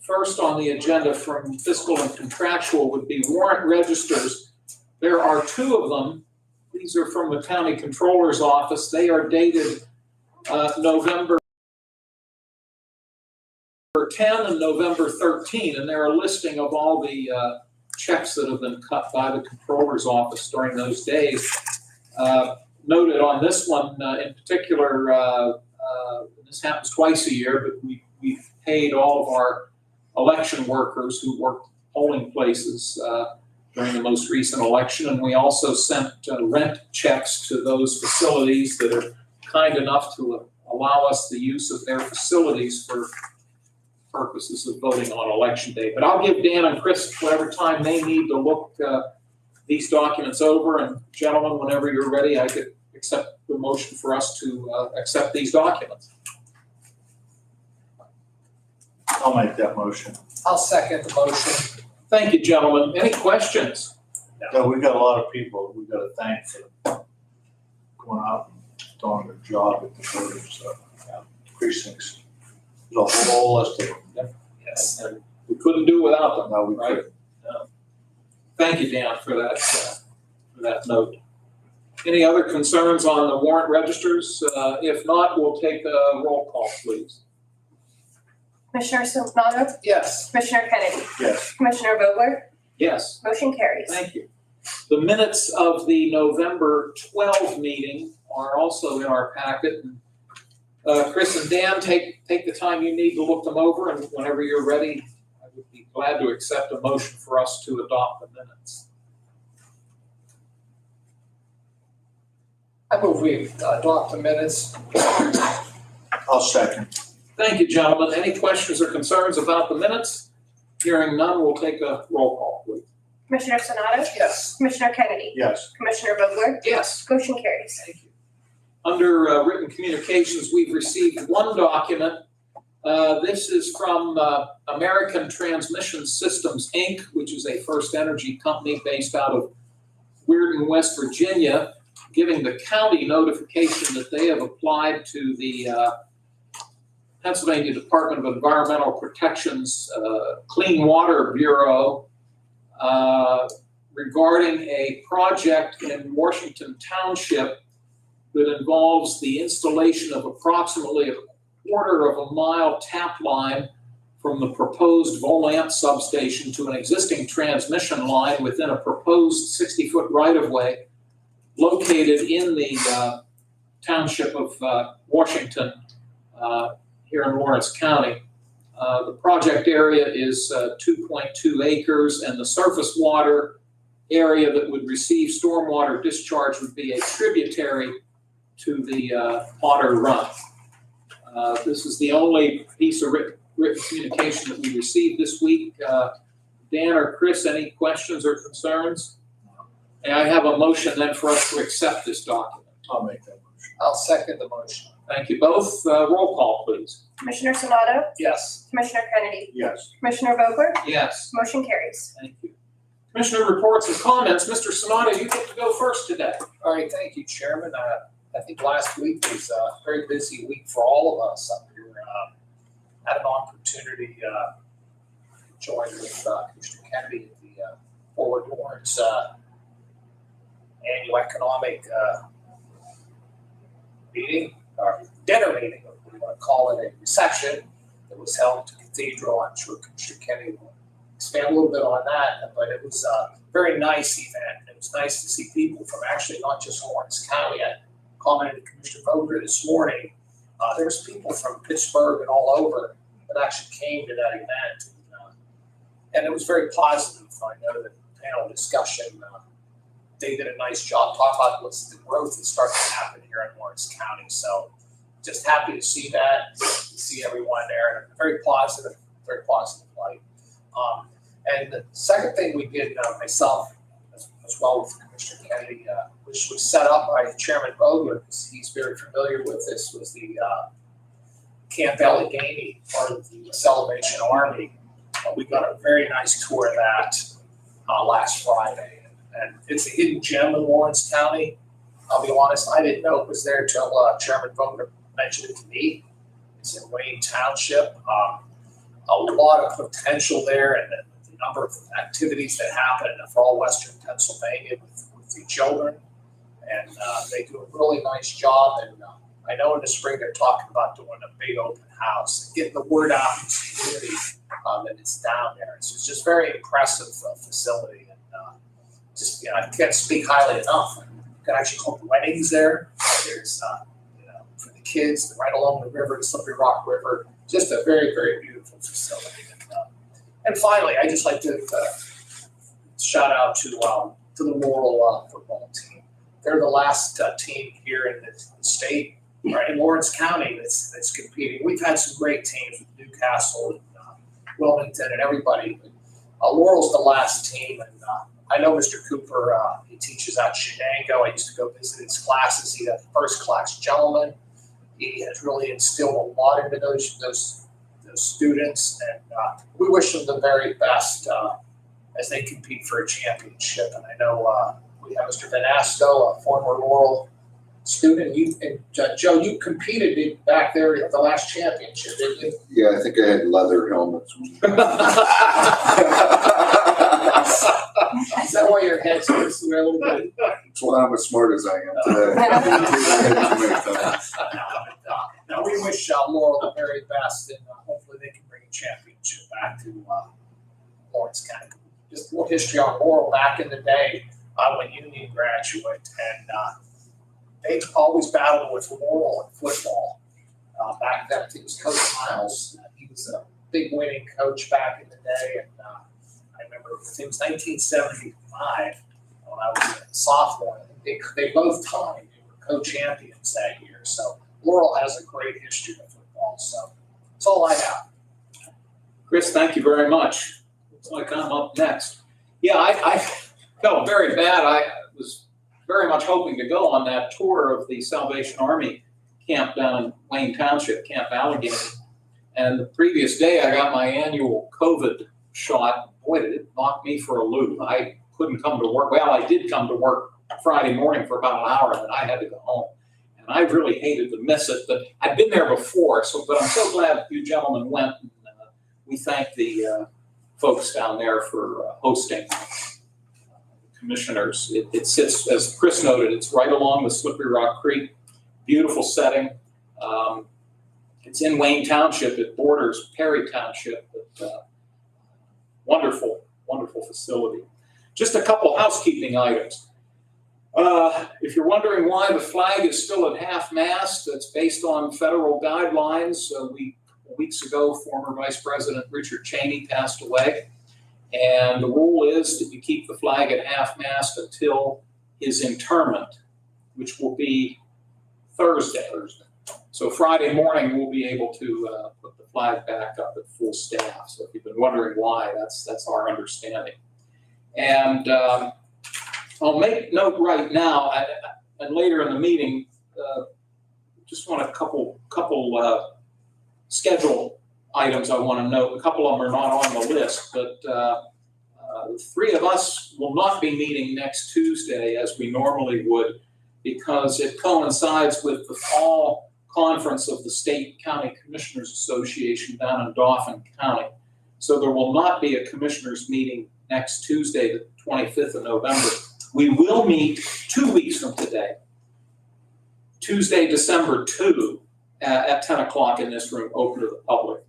First on the agenda from fiscal and contractual would be warrant registers. There are two of them. These are from the county controller's office. They are dated November 10 and November 13, and they're a listing of all the checks that have been cut by the controller's office during those days. Noted on this one in particular, this happens twice a year, but we've paid all of our election workers who worked polling places during the most recent election, and we also sent rent checks to those facilities that are kind enough to allow us the use of their facilities for purposes of voting on election day. But I'll give Dan and Chris whatever time they need to look these documents over, and gentlemen, whenever you're ready, I could accept the motion for us to accept these documents. I'll make that motion. I'll second the motion. Thank you, gentlemen. Any questions? Yeah, we've got a lot of people we've got to thank for going out and doing their job at the voters precincts. There's a whole list of them. Yes. And we couldn't do without them. No, we right? couldn't. Thank you, Dan, for that note. Any other concerns on the warrant registers? If not, we'll take a roll call, please. Commissioner Silverado? Yes. Commissioner Kennedy? Yes. Commissioner Vogler? Yes. Motion carries. Thank you. The minutes of the November 12 meeting are also in our packet. Chris and Dan, take the time you need to look them over, and whenever you're ready, I would be glad to accept a motion for us to adopt the minutes. I move we adopt the minutes. I'll second. Thank you, gentlemen. Any questions or concerns about the minutes? Hearing none, we'll take a roll call, please. Commissioner Sonato? Yes. Commissioner Kennedy? Yes. Commissioner Vogler? Yes. Motion carries. Thank you. Under written communications, we've received one document. This is from American Transmission Systems, Inc., which is a First Energy company based out of Weirton, West Virginia, giving the county notification that they have applied to the Pennsylvania Department of Environmental Protection's Clean Water Bureau regarding a project in Washington Township that involves the installation of approximately a quarter of a mile tap line from the proposed Volant substation to an existing transmission line within a proposed 60-foot right-of-way located in the township of Washington here in Lawrence County. The project area is 2.2 acres, and the surface water area that would receive stormwater discharge would be a tributary to the Otter Run. This is the only piece of written communication that we received this week. Dan or Chris, any questions or concerns? May I have a motion then for us to accept this document? I'll make that motion. I'll second the motion. Thank you both. Roll call, please. Commissioner Sonato? Yes. Commissioner Kennedy? Yes. Commissioner Vogler? Yes. Motion carries. Thank you. Commissioner reports and comments. Mr. Sonato, you get to go first today. All right, thank you, Chairman. I think last week was a very busy week for all of us up here. Had an opportunity to join with Commissioner Kennedy at the Forward Lawrence annual economic meeting, or dinner meeting, or we want to call it a reception, that was held at the Cathedral. I'm sure Commissioner Kennedy will expand a little bit on that, but it was a very nice event. It was nice to see people from actually not just Lawrence County. I commented to Commissioner Vogler this morning. There was people from Pittsburgh and all over that actually came to that event, and it was very positive. I know that the panel discussion, they did a nice job talking about what's the growth that's starting to happen here in Lawrence County. So just happy to see that, see everyone there, and a very positive light. And the second thing we did, myself as well with Commissioner Kennedy, which was set up by Chairman Vogler, because he's very familiar with this, was the Camp Allegheny, part of the Salvation Army. We got a very nice tour of that last Friday. And it's a hidden gem in Lawrence County. I'll be honest, I didn't know it was there until Chairman Vogler mentioned it to me. It's in Wayne Township. A lot of potential there, and the number of activities that happen for all Western Pennsylvania with the children. And they do a really nice job. And I know in the spring they're talking about doing a big open house and getting the word out in the community that it's down there. So it's just very impressive facility. And just, I can't speak highly enough. You can actually hold weddings there. There's, for the kids, right along the river, the Slippery Rock River. Just a very, very beautiful facility. And finally, I just like to shout out to the Laurel football team. They're the last team here in the state, right, in Lawrence County that's competing. We've had some great teams with Newcastle and Wilmington and everybody. But Laurel's the last team, and I know Mr. Cooper. He teaches at Shenango. I used to go visit his classes. He's a first-class gentleman. He has really instilled a lot into those students, and we wish them the very best as they compete for a championship. And I know we have Mr. Venasto, a former Laurel student. Joe, you competed back there at the last championship, didn't you? Yeah, I think I had leather helmets. Is that why your head's a little bit? That's why I'm as smart as I am today. Now we wish Laurel the very best, and hopefully they can bring a championship back to Lawrence County. Just a little history on Laurel back in the day when Union graduate, and they always battled with Laurel in football. Back then, I think it was Coach Miles. He was a big winning coach back in the day, and I remember it was 1975 when I was a sophomore. I think they both tied. They were co-champions that year. So Laurel has a great history of football. So that's all I have. Chris, thank you very much. Looks like I'm up next. Yeah, I felt very bad. I was very much hoping to go on that tour of the Salvation Army camp down in Wayne Township, Camp Allegheny. And the previous day, I got my annual COVID shot. Boy, did it knock me for a loop. I couldn't come to work. Well, I did come to work Friday morning for about an hour, and then I had to go home. And I really hated to miss it, but I'd been there before. But I'm so glad you gentlemen went. And, we thank the folks down there for hosting commissioners. It sits, as Chris noted, it's right along the Slippery Rock Creek. Beautiful setting. It's in Wayne Township. It borders Perry Township. But, wonderful, wonderful facility. Just a couple housekeeping items. If you're wondering why the flag is still at half-mast, it's based on federal guidelines. Weeks ago, former Vice President Richard Cheney passed away. And the rule is that you keep the flag at half-mast until his interment, which will be Thursday. So Friday morning, we'll be able to put the flag back up at full staff. So if you've been wondering why, that's our understanding. And I'll make note right now, and later in the meeting, just want a couple schedule items I want to note. A couple of them are not on the list, but the three of us will not be meeting next Tuesday as we normally would, because it coincides with the fall conference of the State County Commissioners Association down in Dauphin County. So there will not be a commissioners meeting next Tuesday, the 25th of November. We will meet 2 weeks from today, Tuesday, December 2, at 10 o'clock in this room, open to the public.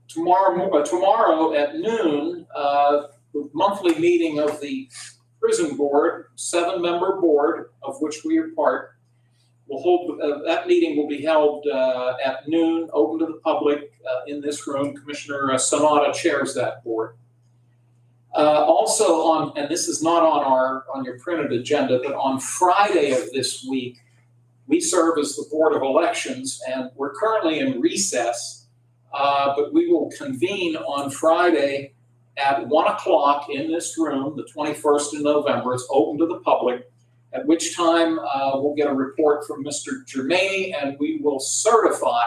Tomorrow at noon, the monthly meeting of the prison board, 7-member board, of which we are part, will hold. That meeting will be held at noon, open to the public in this room. Commissioner Sonata chairs that board. Also and this is not on your printed agenda, but on Friday of this week, we serve as the Board of Elections, and we're currently in recess, but we will convene on Friday at 1 o'clock in this room, the 21st of November. It's open to the public, at which time we'll get a report from Mr. Germaini, and we will certify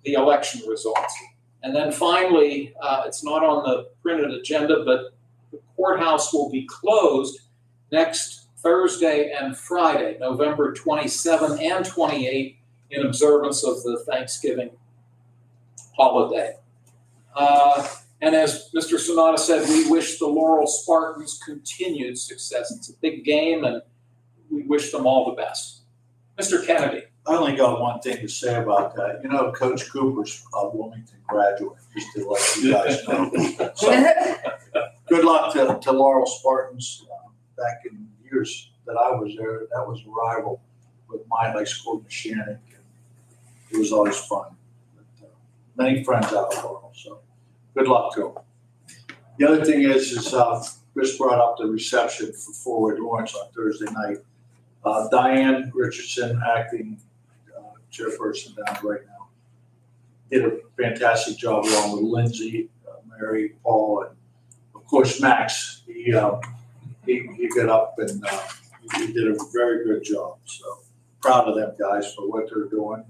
the election results. And then finally, it's not on the printed agenda, but the courthouse will be closed next Thursday and Friday, November 27 and 28, in observance of the Thanksgiving holiday. And as Mr. Sonata said, we wish the Laurel Spartans continued success. It's a big game, and we wish them all the best. Mr. Kennedy. I only got one thing to say about that. You know, Coach Cooper's a Wilmington graduate, just to let you guys know. So, good luck to Laurel Spartans. Back in years that I was there, that was a rival with mine. I scored in Shannon. It was always fun. But, many friends out of Laurel, so good luck to them. The other thing is Chris brought up the reception for Forward Lawrence on Thursday night. Diane Richardson, acting chairperson down right now, did a fantastic job along with Lindsay, Mary, Paul, and of course Max. He got up and he did a very good job. So proud of them guys for what they're doing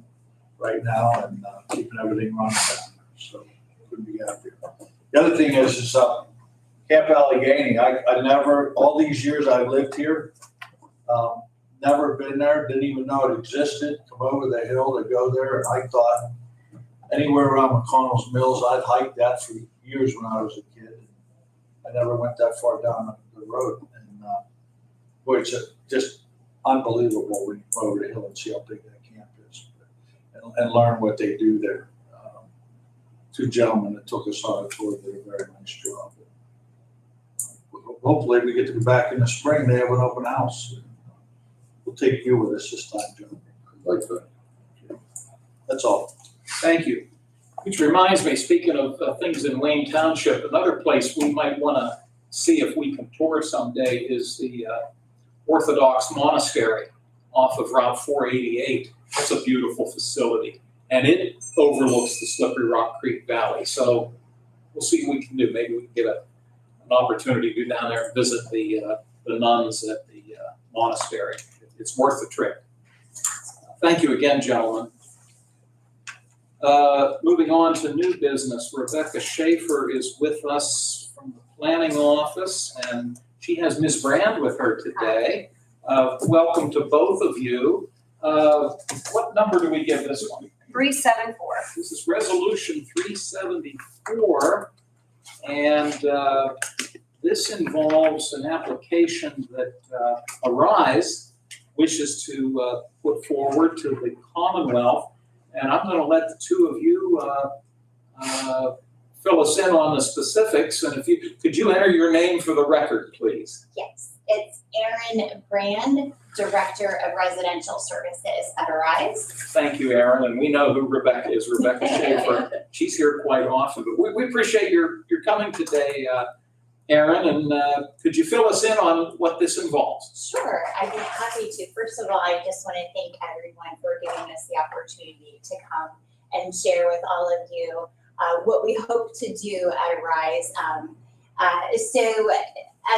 right now and keeping everything running down there. So couldn't be happier. The other thing is Camp Allegheny. I never, all these years I've lived here, never been there, didn't even know it existed. Come over the hill to go there, and I thought anywhere around McConnell's Mills, I'd hiked that for years when I was a kid. I never went that far down the road, and boy, it's just unbelievable when you go over the hill and see how big that camp is, and learn what they do there. Two gentlemen that took us on a tour did a very nice job. Hopefully, we get to be back in the spring. They have an open house. We'll take you with us this time, John. Like that. That's all. Thank you. Which reminds me, speaking of things in Wayne Township, another place we might want to see if we can tour someday is the Orthodox Monastery off of Route 488. It's a beautiful facility, and it overlooks the Slippery Rock Creek Valley. So we'll see what we can do. Maybe we can get an opportunity to go down there and visit the nuns at the monastery. It's worth the trip. Thank you again, gentlemen. Moving on to new business, Rebecca Schaefer is with us from the planning office, and she has Ms. Brand with her today. Welcome to both of you. What number do we give this one? 374. This is resolution 374, and this involves an application that Arise wishes to put forward to the Commonwealth. And I'm going to let the two of you fill us in on the specifics. And could you enter your name for the record, please? Yes, it's Erin Brand, Director of Residential Services at Arise. Thank you, Erin. And we know who Rebecca is, Rebecca Schaefer. She's here quite often. But we appreciate your coming today, Erin. And could you fill us in on what this involves? Sure, I'd be happy to. First of all, I just want to thank everyone for giving us the opportunity to come and share with all of you what we hope to do at Arise. So,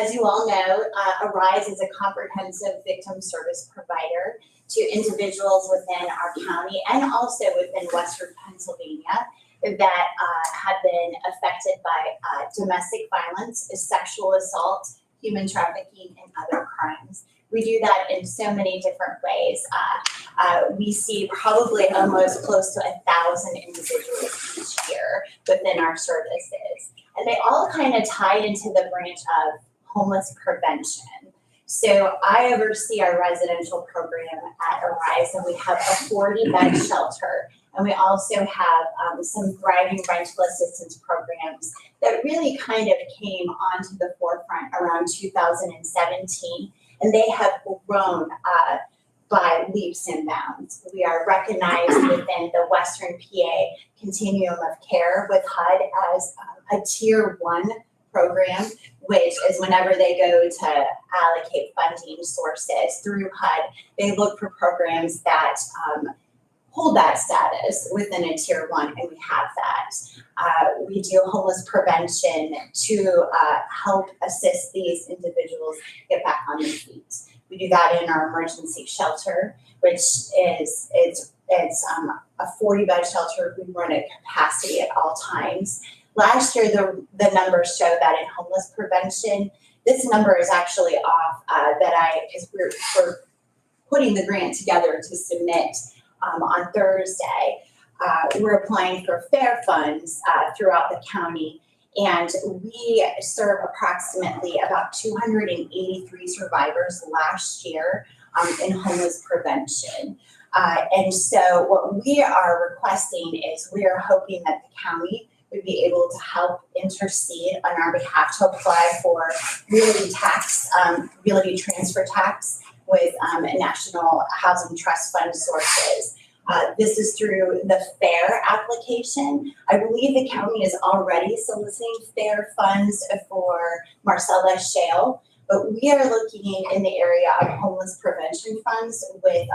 as you all know, Arise is a comprehensive victim service provider to individuals within our county and also within Western Pennsylvania that have been affected by domestic violence, sexual assault, human trafficking, and other crimes. We do that in so many different ways. We see probably almost close to 1,000 individuals each year within our services. And they all kind of tie into the branch of homeless prevention. So I oversee our residential program at Arise, and we have a 40-bed shelter. And we also have some thriving rental assistance programs that really kind of came onto the forefront around 2017. And they have grown by leaps and bounds. We are recognized within the Western PA Continuum of Care with HUD as a Tier 1 program, which is whenever they go to allocate funding sources through HUD, they look for programs that hold that status within a Tier 1, and we have that. We do homeless prevention to help assist these individuals get back on their feet. We do that in our emergency shelter, which is a 40-bed shelter. We run at capacity at all times. Last year, the numbers show that in homeless prevention, this number is actually off. Because we're putting the grant together to submit on Thursday. we're applying for fair funds throughout the county. And we serve approximately about 283 survivors last year in homeless prevention. And so what we are requesting is we are hoping that the county would be able to help intercede on our behalf to apply for realty tax, realty transfer tax with National Housing Trust Fund sources. This is through the FAIR application. I believe the county is already soliciting FAIR funds for Marcellus Shale, but we are looking in the area of homeless prevention funds with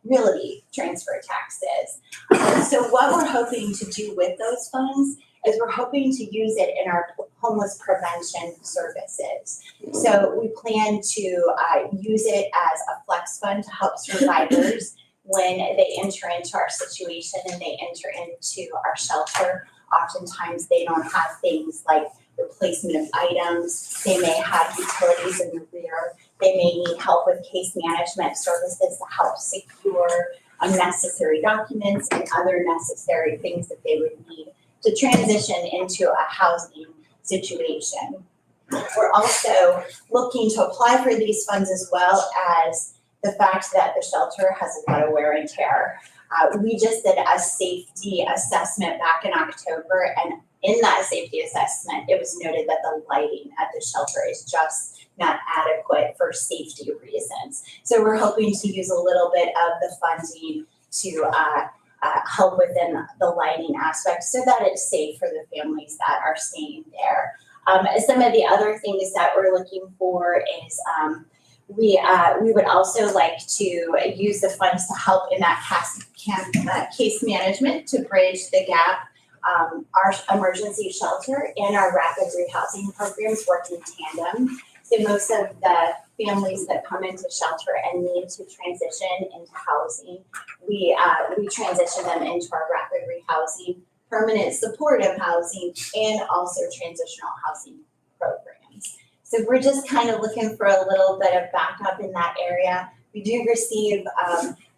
realty transfer taxes. So what we're hoping to do with those funds is we're hoping to use it in our homeless prevention services. So we plan to use it as a flex fund to help survivors when they enter into our situation and they enter into our shelter. Oftentimes they don't have things like replacement of items. They may have utilities in the rear. They may need help with case management services to help secure unnecessary documents and other necessary things that they would need to transition into a housing situation. We're also looking to apply for these funds as well as the fact that the shelter has a lot of wear and tear. We just did a safety assessment back in October, and in that safety assessment, it was noted that the lighting at the shelter is just not adequate for safety reasons. So we're hoping to use a little bit of the funding to help within the lighting aspect so that it's safe for the families that are staying there. Some of the other things that we're looking for is we would also like to use the funds to help in that case management to bridge the gap. Our emergency shelter and our rapid rehousing programs work in tandem. So most of the families that come into shelter and need to transition into housing, we transition them into our rapid rehousing, permanent supportive housing, and also transitional housing programs. So we're just kind of looking for a little bit of backup in that area. We do receive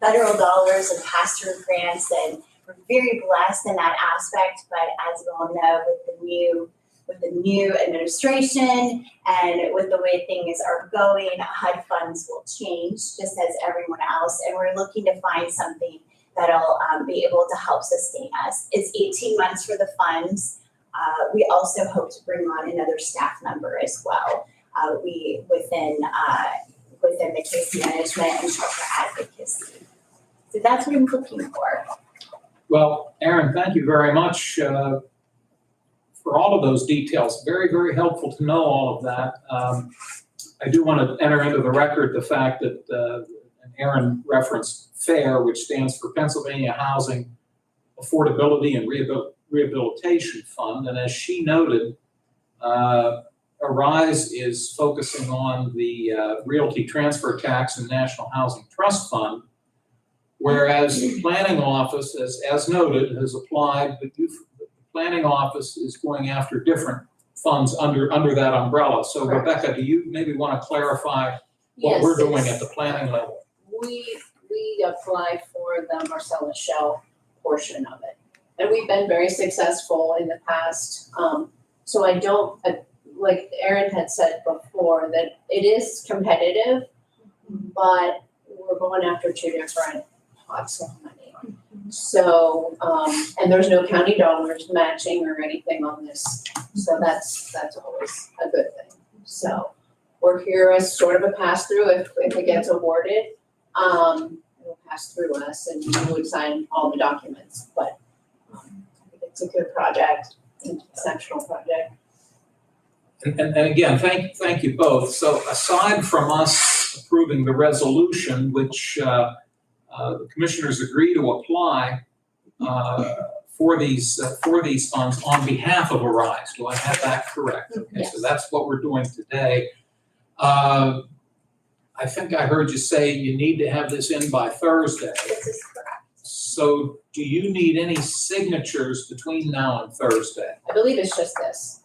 federal dollars and pass-through grants, and we're very blessed in that aspect. But as we all know, with the new administration and with the way things are going, HUD funds will change just as everyone else. And we're looking to find something that'll be able to help sustain us. It's 18 months for the funds. We also hope to bring on another staff member as well. Within the case management and shelter advocacy. So that's what I'm looking for. Well, Erin, thank you very much for all of those details. Very, very helpful to know all of that. I do want to enter into the record the fact that Erin referenced FAIR, which stands for Pennsylvania Housing Affordability and Rehabilitation Fund. And as she noted, ARISE is focusing on the Realty Transfer Tax and National Housing Trust Fund, whereas the planning office, as noted, has applied, but the planning office is going after different funds under that umbrella. So Rebecca, do you maybe want to clarify what we're doing at the planning level? We apply for the Marcellus Shale portion of it. And we've been very successful in the past. So I don't, like Erin had said before, that it is competitive, but we're going after two different pots of money. So, and there's no county dollars matching or anything on this. So that's always a good thing. So we're here as sort of a pass through if it gets awarded. It'll pass through us and we would sign all the documents, but I think it's a good project, an exceptional project. And again, thank you both. So aside from us approving the resolution, which the commissioners agree to apply for these funds on behalf of ARISE, do I have that correct? Okay, yes. So that's what we're doing today. I think I heard you say you need to have this in by Thursday. This is correct. So do you need any signatures between now and Thursday? I believe it's just this.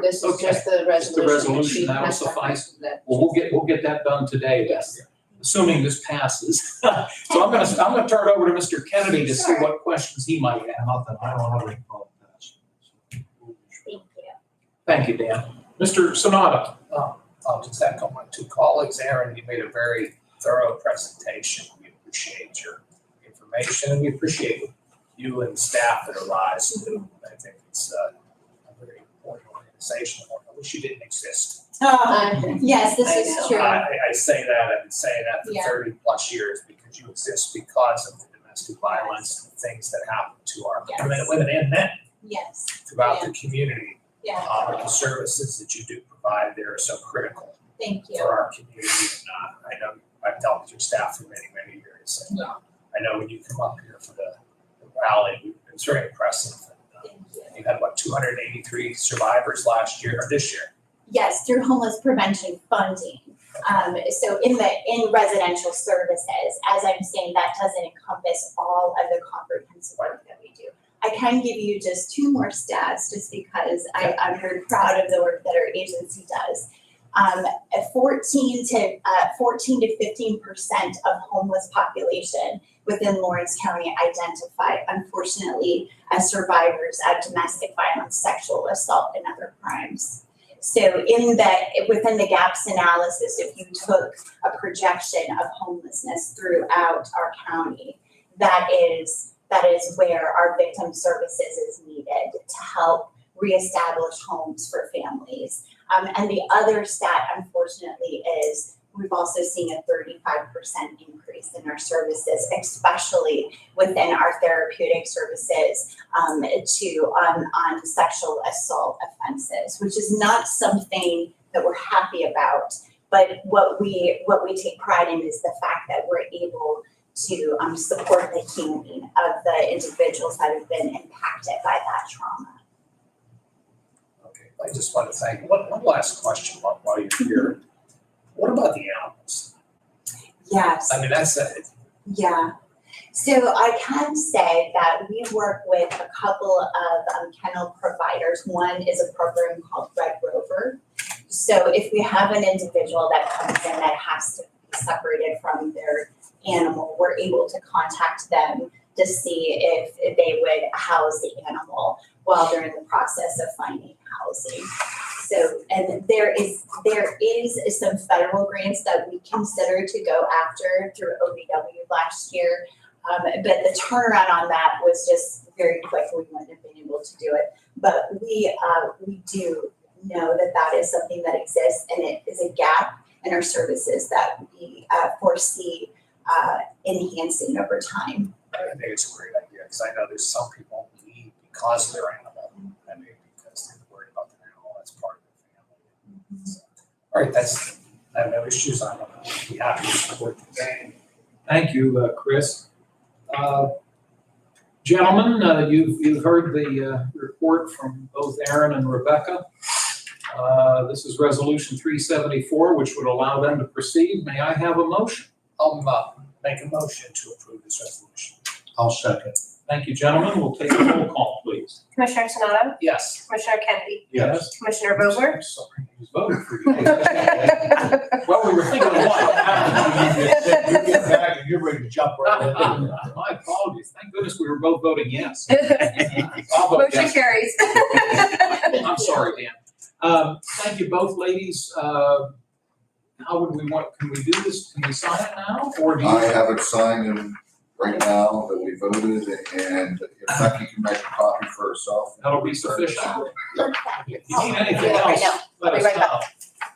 This is Okay. just the resolution. Just the resolution, that will suffice. Well, we'll get that done today. Yes. assuming this passes. So I'm gonna turn it over to Mr. Kennedy to see Sure. what questions he might have. Nothing, I don't have any problem with that. Thank you. Thank you, Dan. Mr. Sonata? I'll just echo my two colleagues. Aaron, you made a very thorough presentation. We appreciate your information, and we appreciate you and the staff at Arise to do. I think it's a very important organization. I wish you didn't exist. Yes, this I is know. true. I say that, I've been saying that for Yeah. 30+ years, because you exist because of the domestic violence and the things that happen to our Yes. women and men Yes, throughout the community. yeah, The services that you do provide there are so critical thank you. for our community. And I know I've dealt with your staff for many, many years. And I know when you come up here for the rally, it was very impressive. And, Thank you. you had, 283 survivors last year, or this year? Yes, through homeless prevention funding. So in residential services, as I'm saying, that doesn't encompass all of the comprehensive work that we do. I can give you just two more stats, just because I'm very proud of the work that our agency does. 14 to 15% of homeless population within Lawrence County identified, unfortunately, as survivors of domestic violence, sexual assault, and other crimes. So within the gaps analysis, if you took a projection of homelessness throughout our county, that is where our victim services is needed to help reestablish homes for families. And the other stat, unfortunately, is we've also seen a 35% increase in our services, especially within our therapeutic services on sexual assault offenses, which is not something that we're happy about. But what we take pride in is the fact that we're able to support the healing of the individuals that have been impacted by that trauma. Okay, I just want to thank, one last question while you're here. What about the animals? Yes. I mean, that's it. Yeah. So I can say that we work with a couple of kennel providers. One is a program called Red Rover. So if we have an individual that comes in that has to be separated from their animal, we're able to contact them to see if they would house the animal while they're in the process of finding housing. So, and there is some federal grants that we considered to go after through OVW last year. But the turnaround on that was just very quick. We wouldn't have been able to do it. But we do know that is something that exists, and it is a gap in our services that we foresee enhancing over time. I think it's a great idea, because I know there's some people who leave because of their animal. I mean, because they're worried about their animal, that's part of their family. So, all right, I have no issues. I'm be happy to support the game. Thank you, Chris. Gentlemen, you've heard the report from both Aaron and Rebecca. This is Resolution 374, which would allow them to proceed. May I have a motion? I'll make a motion to approve this resolution. I'll second. Thank you, gentlemen. We'll take a roll call, please. Commissioner Sonato? Yes. Commissioner Kennedy? Yes. Commissioner Vogler? I'm sorry, I was voting for you. Well, we were thinking of You get back and you're ready to jump right in. My apologies. Thank goodness we were both voting yes. I'll vote Motion yes. carries. I'm sorry, Dan. Thank you both, ladies. How would we want, can we do this? Can we sign it now? Or do you? I have it signed and right now that we voted, and if Becky can make a copy for herself. That'll be sufficient. If you need anything Right now. else, let I'll us be right know.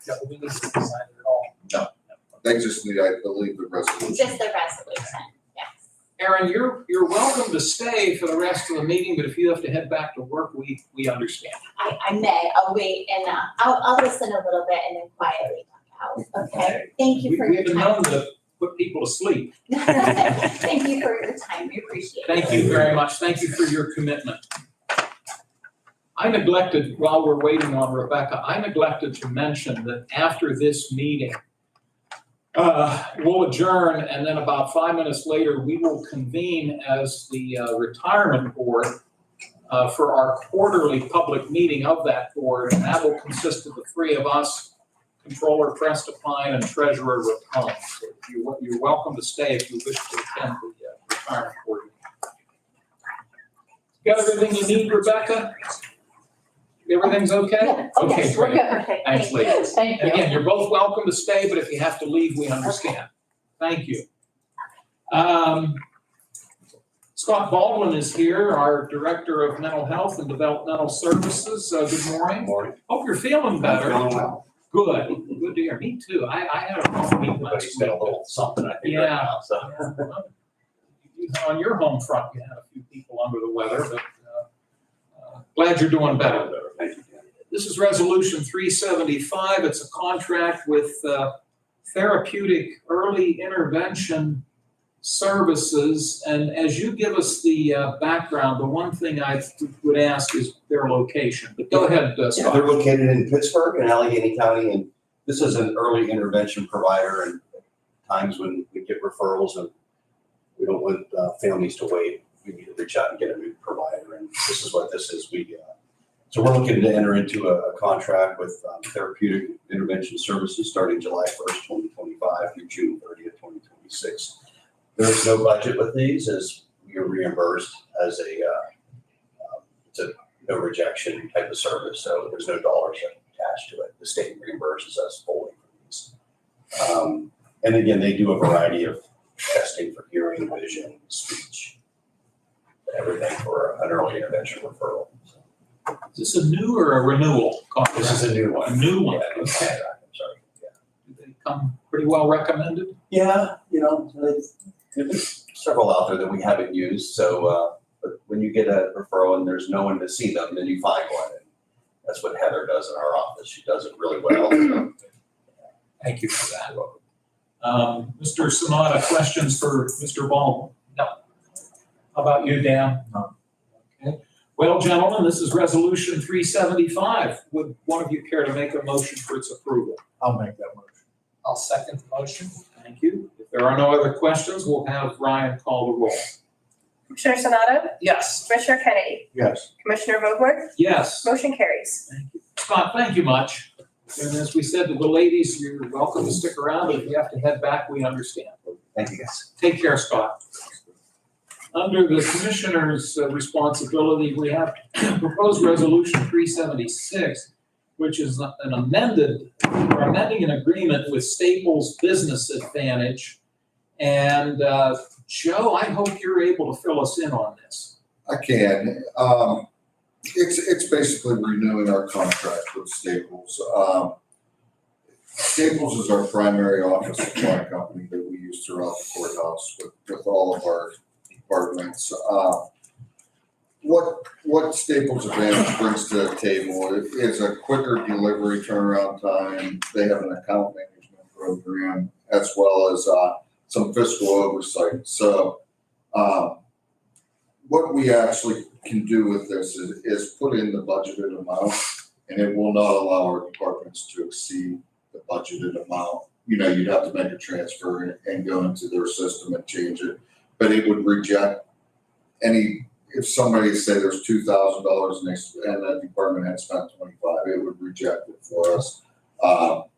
Yeah, we need to sign it at all. They just need, I believe, the resolution. Just the resolution, yes. Aaron, you're welcome to stay for the rest of the meeting, but if you have to head back to work, we understand. I may. I'll wait and I'll listen a little bit and then quietly talk out. Okay. Thank you for your We've been time. known to put people to sleep. Thank you for your time. We appreciate it. Thank you very much. Thank you for your commitment. I neglected, while we're waiting on Rebecca, I neglected to mention that after this meeting, we'll adjourn, and then about 5 minutes later, we will convene as the retirement board for our quarterly public meeting of that board, and that will consist of the three of us, Controller Prestipine, and Treasurer Rapone. So you're welcome to stay if you wish to attend the retirement board. Got everything you need, Rebecca? Everything's okay? Yeah. Okay, Yes, we're great. good. Okay, Thanks, thank you. ladies. Thank And you. again, you're both welcome to stay, but if you have to leave, we understand. Thank you. Scott Baldwin is here, our Director of Mental Health and Developmental Services. Good morning. Morning. Hope you're feeling better. Feeling well. Good. Good to hear. Me too. I had a cough week last Everybody's week. got a little something, I think, right Yeah. now, so. On your home front, you had a few people under the weather, but glad you're doing better. Thank you, Dan. This is Resolution 375. It's a contract with Therapeutic Early Intervention Services. And as you give us the background, the one thing I would ask is their location. But go ahead, Yeah, Scott. they're located in Pittsburgh and Allegheny County, and this is an early intervention provider, and times when we get referrals and we don't want families to wait, we need to reach out and get a new provider, and this is what this is. So we're looking to enter into a contract with Therapeutic Intervention Services starting July 1st, 2025 through June 30th, 2026. There's no budget with these, as we are reimbursed as it's a no rejection type of service, so there's no dollars attached to it. The state reimburses us fully for these. And again, they do a variety of testing for hearing, vision, speech, everything for an early intervention referral. Is this a new or a renewal contract? This is a new one. A new one, Yeah, new okay. contract, I'm sorry. Yeah. Do they come pretty well recommended? Yeah, there's several out there that we haven't used, so, but when you get a referral and there's no one to see them, then you find one. And that's what Heather does in our office. She does it really well. Thank you for that. Mr. Sonata, questions for Mr. Baldwin? No. How about you, Dan? No. Okay. Well, gentlemen, this is Resolution 375. Would one of you care to make a motion for its approval? I'll make that motion. I'll second the motion. Thank you. If there are no other questions, we'll have Ryan call the roll. Commissioner Sonato? Yes. Commissioner Kennedy? Yes. Commissioner Vogler? Yes. Motion carries. Thank you. Scott, thank you much. And as we said to the ladies, you're welcome to stick around, but if you have to head back, we understand. Thank you, guys. Take care, Scott. Under the commissioner's responsibility, we have proposed resolution 376, which is an amending an agreement with Staples Business Advantage. And Joe, I hope you're able to fill us in on this. I can. It's basically renewing our contract with Staples. Staples is our primary office supply company that we use throughout the courthouse with all of our departments. What Staples Advantage brings to the table is a quicker delivery turnaround time. They have an account management program as well as some fiscal oversight. So what we actually can do with this is put in the budgeted amount, and it will not allow our departments to exceed the budgeted amount. You'd have to make a transfer and go into their system and change it, but it would reject if somebody say there's $2,000 and that department had spent 25, it would reject it for us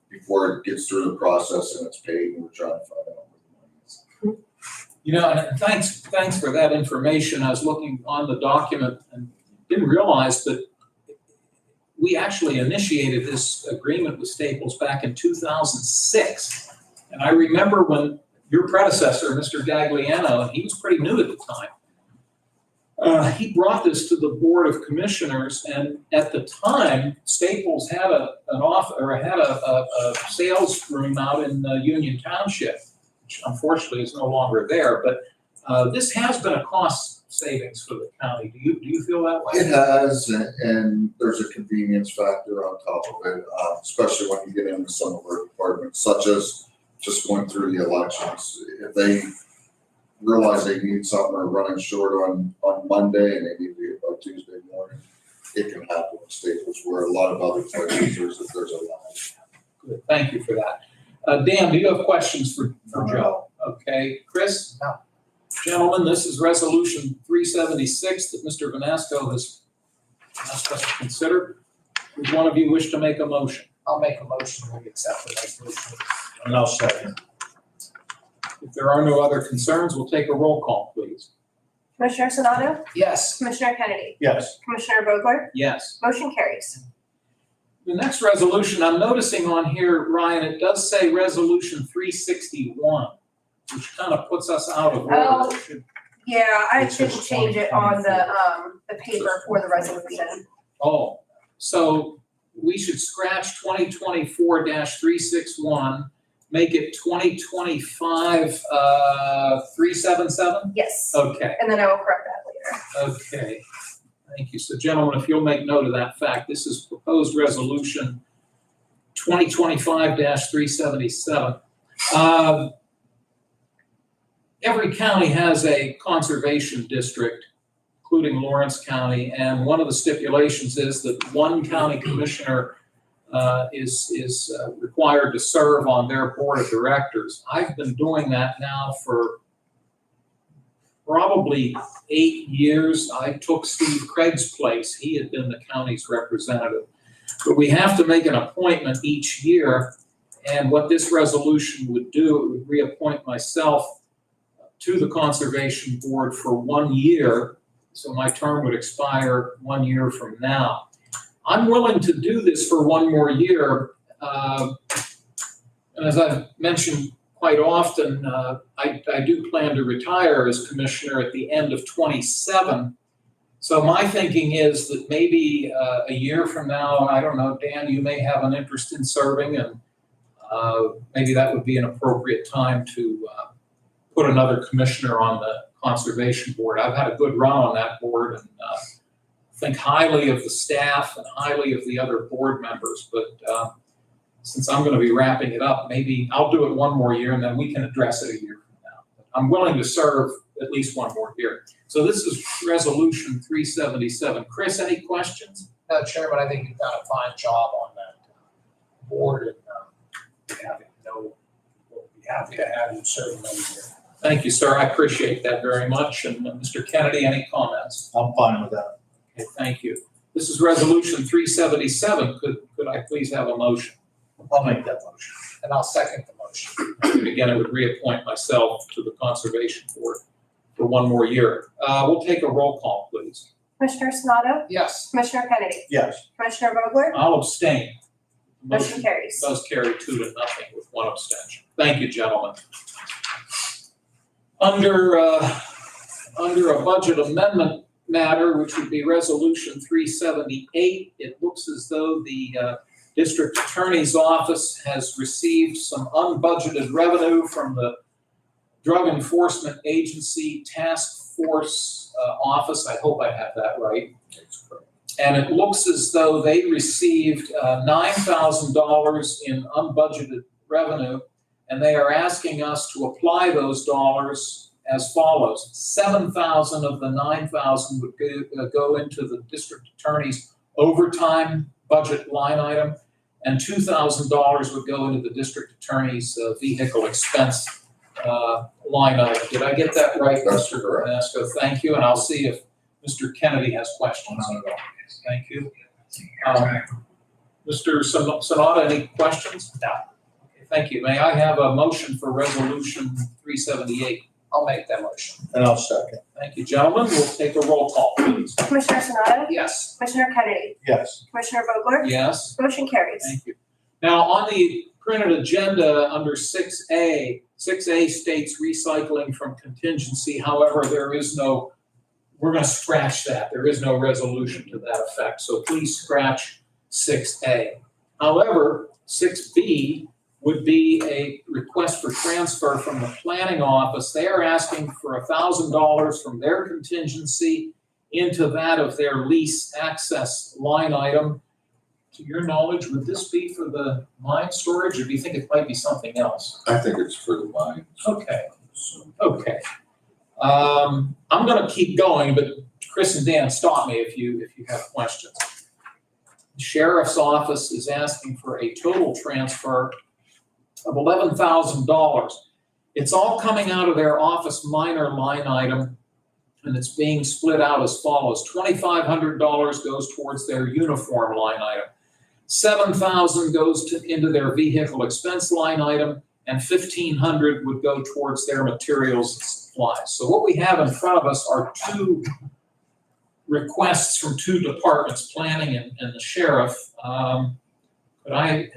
before it gets through the process and it's paid, and we're trying to find out where the money is. And thanks for that information. I was looking on the document and didn't realize that we actually initiated this agreement with Staples back in 2006. And I remember when your predecessor, Mr. Gagliano, he was pretty new at the time. He brought this to the Board of Commissioners, and at the time, Staples had a sales room out in Union Township, which unfortunately is no longer there. But this has been a cost savings for the county. Do you feel that way? It has, and there's a convenience factor on top of it, especially when you get into some of our departments, such as just going through the elections. If they realize they need something or running short on Monday and they need to get by Tuesday morning, it can happen with Staples, where a lot of other places there's a line. Good. Thank you for that. Dan, do you have questions for Joe? Okay. Chris? No. Gentlemen, this is Resolution 376 that Mr. Vanasco has asked us to consider. Does one of you wish to make a motion? I'll make a motion to accept the resolution. And I'll second. If there are no other concerns, we'll take a roll call, please. Commissioner Sonato? Yes, Commissioner Kennedy? Yes. Commissioner Vogler? Yes. Motion carries. The next resolution, I'm noticing on here, Ryan, it does say Resolution 361, which kind of puts us out of order. Oh. Yeah, I It's just didn't change it on the paper for the resolution. Oh, so we should scratch 2024-361, make it 2025-377? Yes, Okay, and then I will correct that later. okay. Thank you. So gentlemen, if you'll make note of that fact, this is proposed resolution 2025-377. Every county has a conservation district, including Lawrence County, and one of the stipulations is that one county commissioner is required to serve on their board of directors. I've been doing that now for probably 8 years. I took Steve Craig's place. He had been the county's representative. But we have to make an appointment each year, and what this resolution would do, it would reappoint myself to the Conservation Board for 1 year, so my term would expire 1 year from now. I'm willing to do this for 1 more year, and as I've mentioned quite often, I do plan to retire as commissioner at the end of 27. So my thinking is that maybe a year from now, I don't know, Dan, you may have an interest in serving, and maybe that would be an appropriate time to put another commissioner on the Conservation Board. I've had a good run on that board and think highly of the staff and highly of the other board members, but since I'm going to be wrapping it up, maybe I'll do it 1 more year and then we can address it a year from now. I'm willing to serve at least 1 more year. So this is Resolution 377. Chris, any questions? Chairman, I think you've done a fine job on that board, and we'll be happy to have you serve another year. Thank you, sir. I appreciate that very much. And Mr. Kennedy, any comments? I'm fine with that. Okay, thank you. This is Resolution 377. Could I please have a motion? I'll make that motion. And I'll second the motion. And again, I would reappoint myself to the Conservation Board for 1 more year. We'll take a roll call, please. Commissioner Sonato? Yes, Commissioner Kennedy? Yes. Commissioner Vogler? I'll abstain. The Motion carries. does carry 2-0 with 1 abstention. Thank you, gentlemen. Under a budget amendment matter, which would be Resolution 378, it looks as though the District Attorney's Office has received some unbudgeted revenue from the Drug Enforcement Agency Task Force Office. I hope I have that right. That's correct. And it looks as though they received $9,000 in unbudgeted revenue, and they are asking us to apply those dollars as follows. 7,000 of the 9,000 would go into the district attorney's overtime budget line item, and $2,000 would go into the district attorney's vehicle expense line item. Did I get that right, That's Mr. correct. Vanasco? Thank you, and I'll see if Mr. Kennedy has questions. Thank you. Mr. Sonata, any questions? No. Okay, thank you. May I have a motion for Resolution 378? I'll make that motion. And I'll second. Thank you, gentlemen. We'll take a roll call, please. Commissioner Sonato? Yes, Commissioner Kennedy? Yes. Commissioner Vogler? Yes? Motion carries. Thank you. Now, on the printed agenda under 6A, 6A states recycling from contingency. However, there is no, we're going to scratch that. There is no resolution to that effect. So please scratch 6A. However, 6B would be a request for transfer from the planning office. They are asking for $1,000 from their contingency into that of their lease access line item. To your knowledge, would this be for the mine storage, or do you think it might be something else? I think it's for the mines. Okay, okay. I'm gonna keep going, but Chris and Dan, stop me if you have questions. The sheriff's office is asking for a total transfer of $11,000. It's all coming out of their office minor line item, and it's being split out as follows. $2,500 goes towards their uniform line item. $7,000 goes into their vehicle expense line item, and $1,500 would go towards their materials and supplies. So what we have in front of us are two requests from two departments, planning and the sheriff. Could I,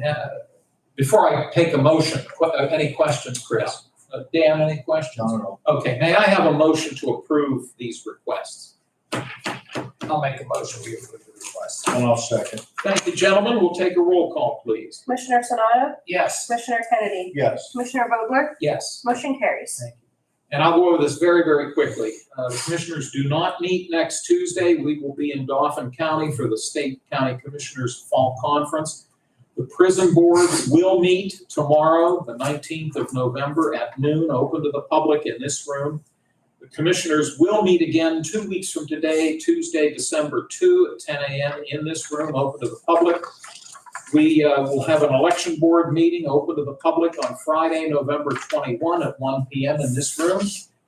before I take a motion, any questions, Chris? Dan, any questions? No. Okay, may I have a motion to approve these requests? I'll make a motion, we approve the request. And I'll second. Thank you, gentlemen. We'll take a roll call, please. Commissioner Sanada? Yes. Commissioner Kennedy? Yes. Commissioner Vogler? Yes. Motion carries. And I'll go over this very, very quickly. The commissioners do not meet next Tuesday. We will be in Dauphin County for the State County Commissioners Fall Conference. The prison board will meet tomorrow, the 19th of November at noon, open to the public in this room. The commissioners will meet again 2 weeks from today, Tuesday, December 2 at 10 a.m. in this room, open to the public. We will have an election board meeting open to the public on Friday, November 21 at 1 p.m. in this room,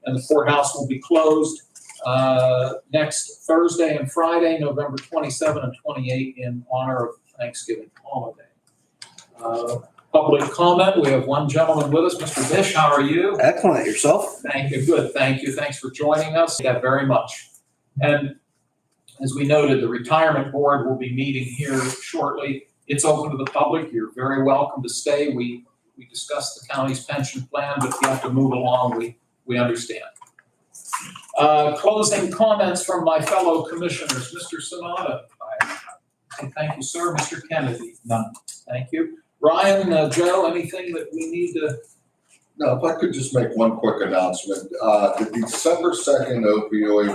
and the courthouse will be closed next Thursday and Friday, November 27 and 28 in honor of Thanksgiving holiday. Public comment, we have one gentleman with us. Mr. Bish, how are you? Excellent. Yourself? Thank you. Good. Thank you. Thanks for joining us. Yeah, very much. And as we noted, the retirement board will be meeting here shortly. It's open to the public. You're very welcome to stay. We discussed the county's pension plan, but if you have to move along, we understand. Closing comments from my fellow commissioners. Mr. Sanada. Thank you, sir. Mr. Kennedy. None. Thank you. Ryan, Joe, anything that we need to? No, if I could just make one quick announcement. The December 2nd opioid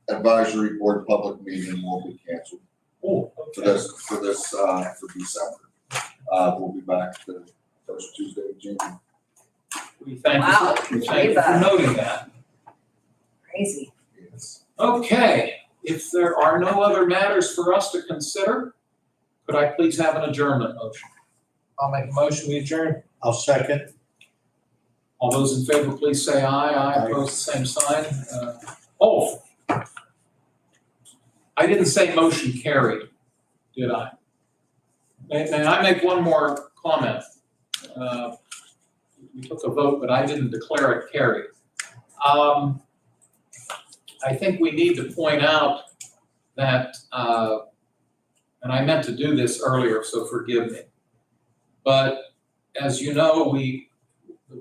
advisory board public meeting will be canceled Oh, for okay. for December. We'll be back the first Tuesday of January. We thank Wow. you. Thank you for noting that. Crazy. Yes. Okay, if there are no other matters for us to consider, could I please have an adjournment motion? I'll make a motion, we adjourn. I'll second. All those in favor, please say aye. Aye, Aye. opposed, the same sign. I didn't say motion carried, did I? May I make one more comment? We took a vote, but I didn't declare it carried. I think we need to point out that, and I meant to do this earlier, so forgive me. But as you know, the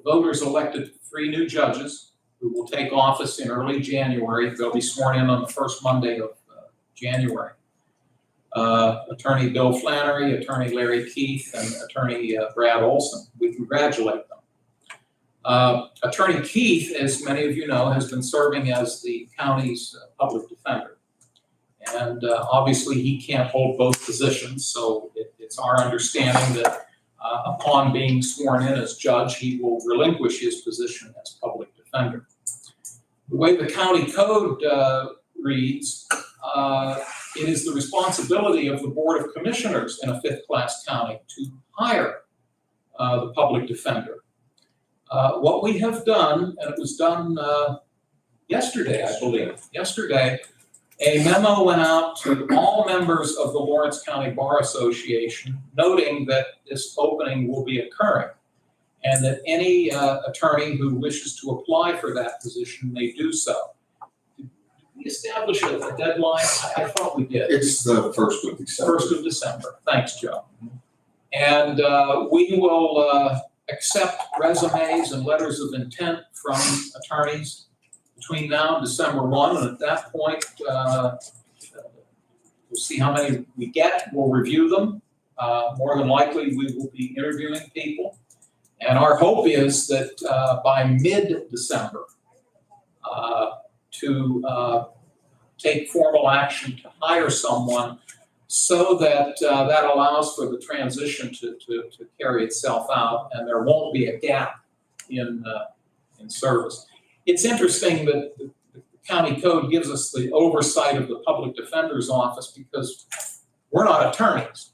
voters elected 3 new judges who will take office in early January. They'll be sworn in on the first Monday of January. Attorney Bill Flannery, Attorney Larry Keith, and Attorney Brad Olson. We congratulate them. Attorney Keith, as many of you know, has been serving as the county's public defender. And obviously he can't hold both positions, so it's our understanding that upon being sworn in as judge, he will relinquish his position as public defender. The way the county code reads, it is the responsibility of the Board of Commissioners in a 5th-class county to hire the public defender. What we have done, and it was done yesterday, I believe, a memo went out to all members of the Lawrence County Bar Association noting that this opening will be occurring and that any attorney who wishes to apply for that position may do so. Did we establish a deadline? I thought we did. It's the 1st of December. 1st of December. Thanks, Joe. And we will accept resumes and letters of intent from attorneys between now and December 1, and at that point, we'll see how many we get. We'll review them. More than likely, we will be interviewing people. And our hope is that by mid-December, to take formal action to hire someone so that that allows for the transition to carry itself out, and there won't be a gap in service. It's interesting that the county code gives us the oversight of the public defender's office because we're not attorneys.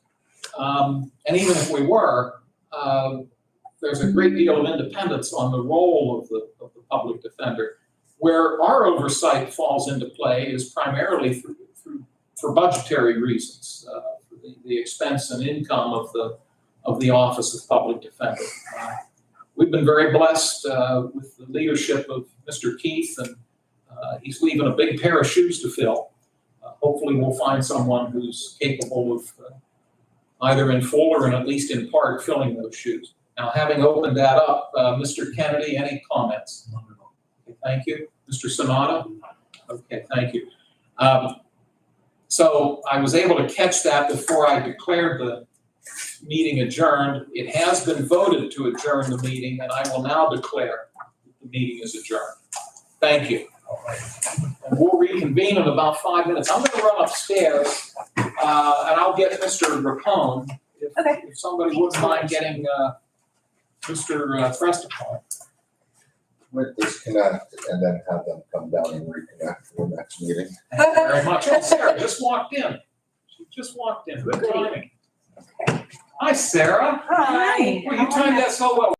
And even if we were, there's a great deal of independence on the role of the public defender. Where our oversight falls into play is primarily for budgetary reasons. The the expense and income of the Office of Public Defender. We've been very blessed with the leadership of Mr. Keith, and he's leaving a big pair of shoes to fill. Hopefully we'll find someone who's capable of either in full or at least in part filling those shoes. Now, having opened that up, Mr. Kennedy, any comments? Okay, thank you. Mr. Sonata? Okay, thank you. So I was able to catch that before I declared the meeting adjourned. It has been voted to adjourn the meeting, and I will now declare that the meeting is adjourned. Thank you. And we'll reconvene in about 5 minutes. I'm going to run upstairs, and I'll get Mr. Rapone, if somebody wouldn't mind getting Mr. Prestipone. We'll disconnect and then have them come down and reconnect for the next meeting. Thank you very much. Oh, Sarah just walked in. She just walked in. Good timing. Hi, Sarah. Hi. Well, you timed that so well.